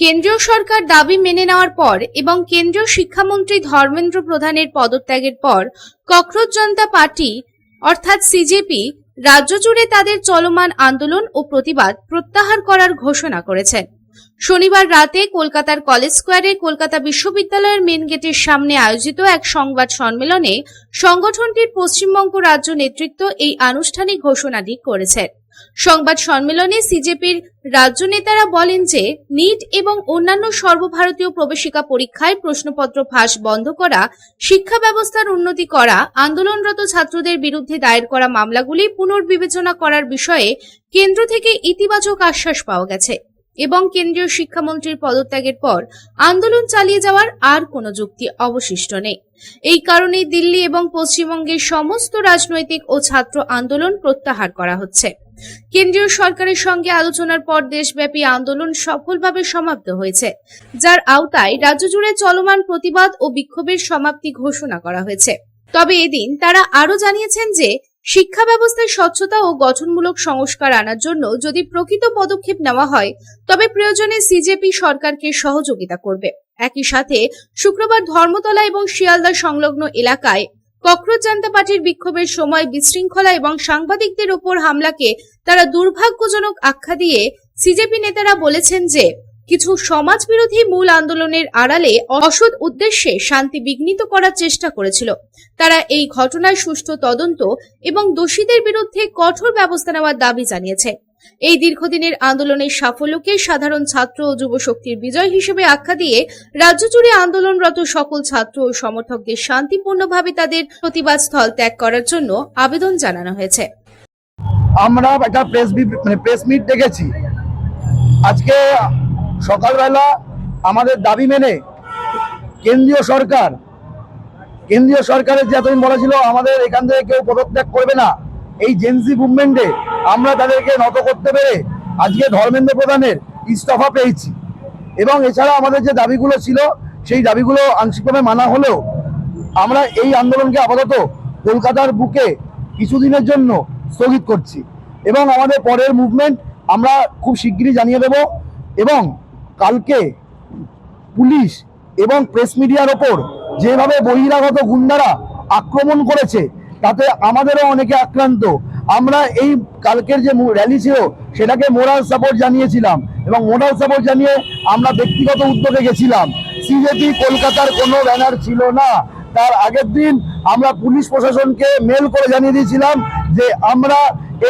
কেন্দ্রীয় সরকার দাবি মেনে নেওয়ার পর এবং কেন্দ্রীয় শিক্ষামন্ত্রী ধর্মেন্দ্র প্রধানের পদত্যাগের পর ককরোচ জনতা পার্টি অর্থাৎ সিজেপি রাজ্য জুড়ে তাদের চলমান আন্দোলন ও প্রতিবাদ প্রত্যাহার করার ঘোষণা করেছেন। শনিবার রাতে কলকাতার কলেজ স্কোয়ারে কলকাতা বিশ্ববিদ্যালয়ের মেন গেটের সামনে আয়োজিত এক সংবাদ সম্মেলনে সংগঠনটির পশ্চিমবঙ্গ রাজ্য নেতৃত্ব এই আনুষ্ঠানিক ঘোষণাটি করেছে। সংবাদ সম্মেলনে সিজেপির রাজ্য নেতারা বলেন যে নিট এবং অন্যান্য সর্বভারতীয় প্রবেশিকা পরীক্ষায় প্রশ্নপত্র ফাঁস বন্ধ করা, শিক্ষা ব্যবস্থার উন্নতি করা, আন্দোলনরত ছাত্রদের বিরুদ্ধে দায়ের করা মামলাগুলি পুনর্বিবেচনা করার বিষয়ে কেন্দ্র থেকে ইতিবাচক আশ্বাস পাওয়া গেছে এবং কেন্দ্রীয় শিক্ষামন্ত্রীর পদত্যাগের পর আন্দোলন চালিয়ে যাওয়ার আর কোনো যুক্তি অবশিষ্ট নেই। এই কারণেই দিল্লি এবং পশ্চিমবঙ্গের সমস্ত রাজনৈতিক ও ছাত্র আন্দোলন প্রত্যাহার করা হচ্ছে। কেন্দ্রীয় সরকারের সঙ্গে আলোচনার পর দেশব্যাপী আন্দোলন সফলভাবে সমাপ্ত হয়েছে, যার আওতায় রাজ্য জুড়ে চলমান প্রতিবাদ ও বিক্ষোভের সমাপ্তি ঘোষণা করা হয়েছে। তবে এদিন তারা আরো জানিয়েছেন যে শিক্ষা ব্যবস্থায় স্বচ্ছতা ও গঠনমূলক সংস্কার আনার জন্য যদি প্রকৃত পদক্ষেপ নেওয়া হয় তবে প্রয়োজনে সিজেপি সরকারকে সহযোগিতা করবে। একই সাথে শুক্রবার ধর্মতলা এবং শিয়ালদা সংলগ্ন এলাকায় ককরোচ জনতা পার্টির বিক্ষোভের সময় বিশৃঙ্খলা এবং সাংবাদিকদের উপর হামলাকে তারা দুর্ভাগ্যজনক আখ্যা দিয়ে সিজেপি নেতারা বলেছেন যে কিছু সমাজবিরোধী মূল আন্দোলনের আড়ালে অসৎ উদ্দেশ্যে শান্তি বিঘ্নিত করার চেষ্টা করেছিল। তারা এই ঘটনার সুষ্ঠু তদন্ত এবং দোষীদের বিরুদ্ধে কঠোর ব্যবস্থা নেওয়ার দাবি জানিয়েছে। এই দীর্ঘদিনের আন্দোলনের সাফল্যকে সাধারণ ছাত্র ও যুব শক্তির বিজয় হিসেবে আখ্যা দিয়ে রাজ্য জুড়ে আন্দোলনরত সকল ছাত্র ও সমর্থকদের শান্তিপূর্ণভাবে তাদের প্রতিবাদ স্থল ত্যাগ করার জন্য আবেদন জানানো হয়েছে। আমরা একটা প্রেস মিট ডেকেছি। আজকে সকালবেলা আমাদের দাবি মেনে কেন্দ্রীয় সরকারের যে এতদিন বলা ছিল আমাদের এখান থেকে কেউ পদত্যাগ করবে না, এই জেনজি মুভমেন্টে আমরা তাদেরকে নত করতে পেরে আজকে ধর্মেন্দ্র প্রধানের ইস্তফা পেয়েছি। এবং এছাড়া আমাদের যে দাবিগুলো ছিল সেই দাবিগুলো আংশিকভাবে মানা হলেও আমরা এই আন্দোলনকে আপাতত কলকাতার বুকে কিছুদিনের জন্য স্থগিত করছি এবং আমাদের পরের মুভমেন্ট আমরা খুব শিগগিরই জানিয়ে দেব। এবং কালকে পুলিশ এবং প্রেস মিডিয়ার ওপর যেভাবে বহিরাগত গুন্ডারা আক্রমণ করেছে তাতে আমাদেরও অনেকে আক্রান্ত। আমরা এই কালকের যে র্যালি ছিল সেটাকে মোরাল সাপোর্ট জানিয়েছিলাম এবং মোরাল সাপোর্ট জানিয়ে আমরা ব্যক্তিগত উদ্যোগে গেছিলাম। সিজেপি কলকাতার কোনো ব্যানার ছিল না। তার আগের দিন আমরা পুলিশ প্রশাসনকে মেল করে জানিয়ে দিয়েছিলাম যে আমরা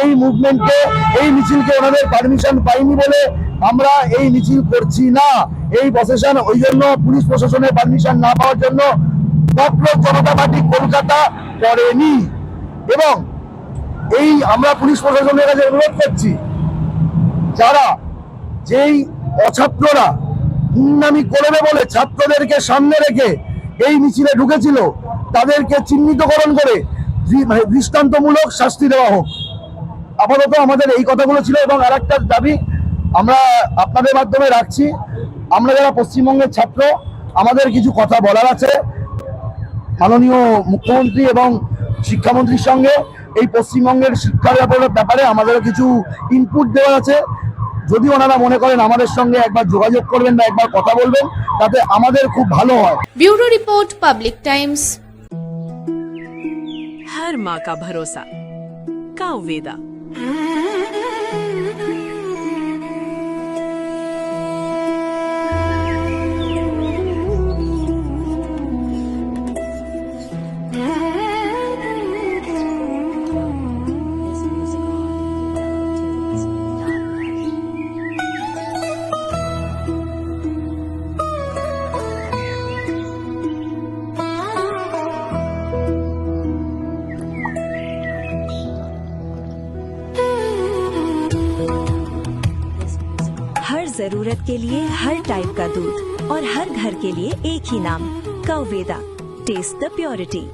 এই মুভমেন্টকে, এই মিছিলকে ওনাদের পারমিশন পাইনি বলে আমরা এই মিছিল করছি না। এই প্রশাসন ওই জন্য পুলিশ প্রশাসনের পারমিশন না পাওয়ার জন্য ককরোচ জনতা পার্টি কলকাতা করেনি। এবং এই আমরা পুলিশ প্রশাসনের কাছে অনুরোধ করছি, যারা যেই অছাত্ররা গুন্ডামি করবে বলে ছাত্রদেরকে সামনে রেখে এই মিছিলে ঢুকেছিল তাদেরকে চিহ্নিতকরণ করে দৃষ্টান্তমূলক শাস্তি দেওয়া হোক। আপাতত আমাদের এই কথাগুলো ছিল। এবং আর একটা দাবি আমরা আপনাদের মাধ্যমে রাখছি, আমরা যারা পশ্চিমবঙ্গের ছাত্র আমাদের কিছু কথা বলার আছে মাননীয় মুখ্যমন্ত্রী এবং শিক্ষামন্ত্রীর সঙ্গে। এই পশ্চিমবঙ্গের শিক্ষার ব্যাপারে আমাদেরও কিছু ইনপুট দেওয়া আছে। যদি ওনারা মনে করেন আমাদের সঙ্গে একবার যোগাযোগ করবেন বা একবার কথা বলবেন তাতে আমাদের খুব ভালো হয়। Bureau report, public times. हर माँ का भरोसा कावेदा। हर जरूरत के लिए हर टाइप का दूध और हर घर के लिए एक ही नाम, कावेदा। Test the purity.